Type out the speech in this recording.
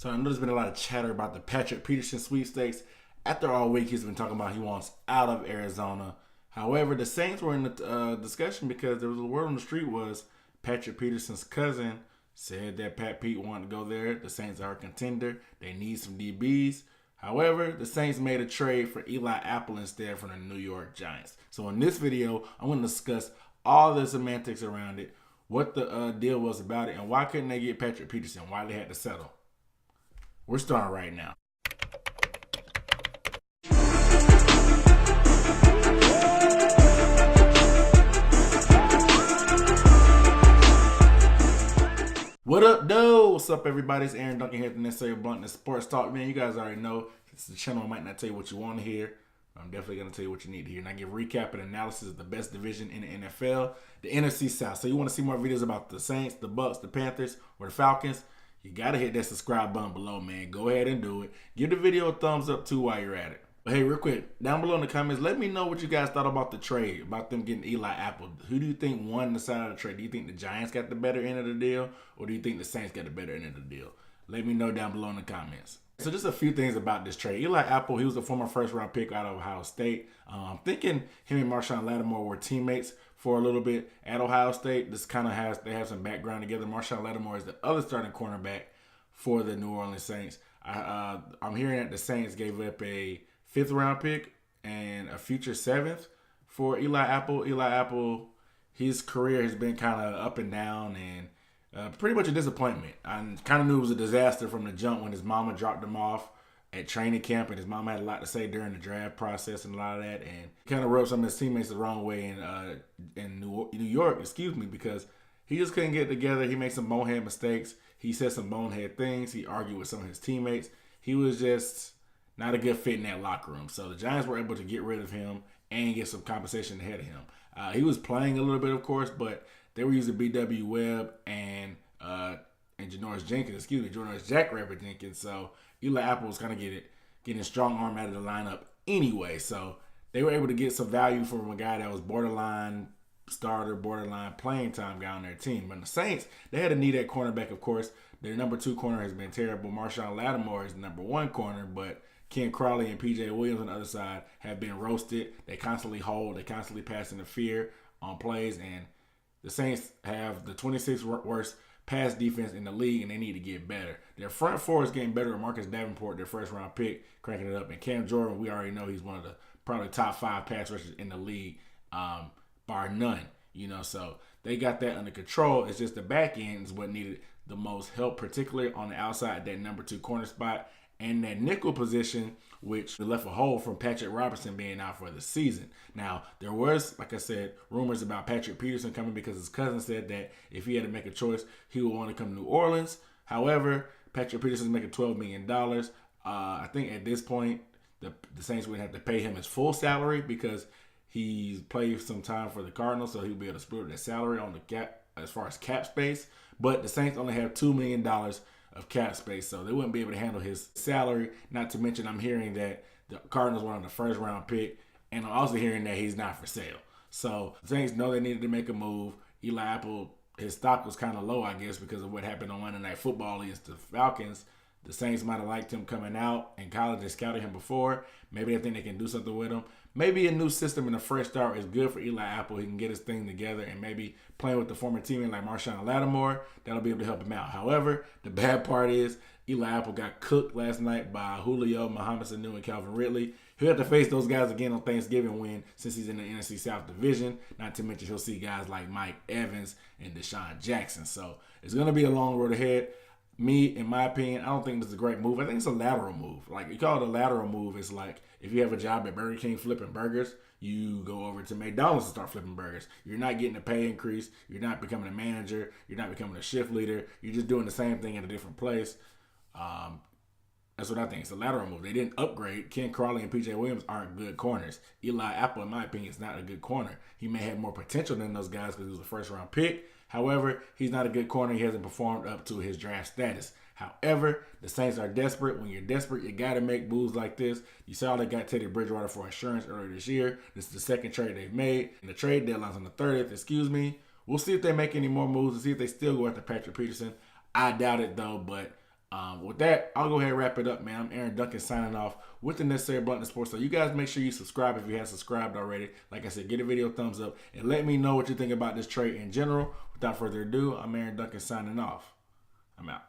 So I know there's been a lot of chatter about the Patrick Peterson sweepstakes. After all week, he's been talking about he wants out of Arizona. However, the Saints were in the discussion because there was a word on the street was Patrick Peterson's cousin said that Pat Pete wanted to go there. The Saints are a contender. They need some DBs. However, the Saints made a trade for Eli Apple instead from the New York Giants. So in this video, I'm going to discuss all the semantics around it, what the deal was about it, and why couldn't they get Patrick Peterson, why they had to settle. We're starting right now. What up, though? What's up, everybody? It's Aaron Duncan here at the Necessary Bluntness Sports Talk. Man, you guys already know it's the channel. I might not tell you what you want to hear. I'm definitely going to tell you what you need to hear. And I give recap and analysis of the best division in the NFL, the NFC South. So you want to see more videos about the Saints, the Bucks, the Panthers, or the Falcons? You got to hit that subscribe button below, man. Go ahead and do it. Give the video a thumbs up, too, while you're at it. But hey, real quick, down below in the comments, let me know what you guys thought about the trade, about them getting Eli Apple. Who do you think won the side of the trade? Do you think the Giants got the better end of the deal, or do you think the Saints got the better end of the deal? Let me know down below in the comments. So just a few things about this trade. Eli Apple, he was a former first-round pick out of Ohio State. I'm thinking him and Marshawn Lattimore were teammates for a little bit at Ohio State. This kind of they have some background together. Marshawn Lattimore is the other starting cornerback for the New Orleans Saints. I'm hearing that the Saints gave up a 5th-round pick and a future 7th for Eli Apple. Eli Apple, his career has been kind of up and down and pretty much a disappointment. I kind of knew it was a disaster from the jump when his mama dropped him off at training camp, and his mama had a lot to say during the draft process and a lot of that, and kind of rubbed some of his teammates the wrong way in New York, because he just couldn't get it together. He made some bonehead mistakes. He said some bonehead things. He argued with some of his teammates. He was just not a good fit in that locker room. So the Giants were able to get rid of him and get some compensation ahead of him. He was playing a little bit, of course, but they were using B.W. Webb and Janoris Jack Rabbit Jenkins. So Eli Apple was kind of getting a strong arm out of the lineup anyway. So they were able to get some value from a guy that was borderline starter, borderline playing time guy on their team. But the Saints, they had a need at cornerback, of course. Their number 2 corner has been terrible. Marshawn Lattimore is the number 1 corner, but Ken Crawley and P.J. Williams on the other side have been roasted. They constantly hold. They constantly pass interfere on plays. And the Saints have the 26th worst pass defense in the league, and they need to get better. Their front 4 is getting better with Marcus Davenport, their first-round pick, cranking it up. And Cam Jordan, we already know he's one of the probably top 5 pass rushers in the league, bar none. So they got that under control. It's just the back end is what needed the most help, particularly on the outside, that number 2 corner spot. And that nickel position, which left a hole from Patrick Robertson being out for the season. Now, there was, like I said, rumors about Patrick Peterson coming because his cousin said that if he had to make a choice, he would want to come to New Orleans. However, Patrick Peterson's making $12 million. I think at this point, the Saints would have to pay him his full salary because he's played some time for the Cardinals, so he'll be able to split that salary on the cap as far as cap space. But the Saints only have $2 million of cap space, so they wouldn't be able to handle his salary. Not to mention, I'm hearing that the Cardinals were on the 1st-round pick, and I'm also hearing that he's not for sale. So the Saints know they needed to make a move. Eli Apple, his stock was kind of low, I guess, because of what happened on Monday Night Football against the Falcons. The Saints might have liked him coming out in college. They scouted him before. Maybe they think they can do something with him. Maybe a new system and a fresh start is good for Eli Apple. He can get his thing together, and maybe playing with the former teammate like Marshawn Lattimore, that'll be able to help him out. However, the bad part is Eli Apple got cooked last night by Julio, Muhammad Sanu, and Calvin Ridley. He'll have to face those guys again on Thanksgiving win since he's in the NFC South Division. Not to mention he'll see guys like Mike Evans and Deshaun Jackson. So it's going to be a long road ahead. Me, in my opinion, I don't think this is a great move. I think it's a lateral move. Like, you call it a lateral move, it's like if you have a job at Burger King flipping burgers, you go over to McDonald's and start flipping burgers. You're not getting a pay increase. You're not becoming a manager. You're not becoming a shift leader. You're just doing the same thing in a different place. That's what I think. It's a lateral move. They didn't upgrade. Ken Crawley and P.J. Williams aren't good corners. Eli Apple, in my opinion, is not a good corner. He may have more potential than those guys because he was a 1st-round pick. However, he's not a good corner. He hasn't performed up to his draft status. However, the Saints are desperate. When you're desperate, you got to make moves like this. You saw they got Teddy Bridgewater for insurance earlier this year. This is the 2nd trade they've made. And the trade deadline's on the 30th, We'll see if they make any more moves and see if they still go after Patrick Peterson. I doubt it, though, but With that, I'll go ahead and wrap it up, man. I'm Aaron Duncan signing off with the Necessary Bluntness Sports. So you guys make sure you subscribe if you haven't subscribed already. Like I said, get a video a thumbs up and let me know what you think about this trade in general. Without further ado, I'm Aaron Duncan signing off. I'm out.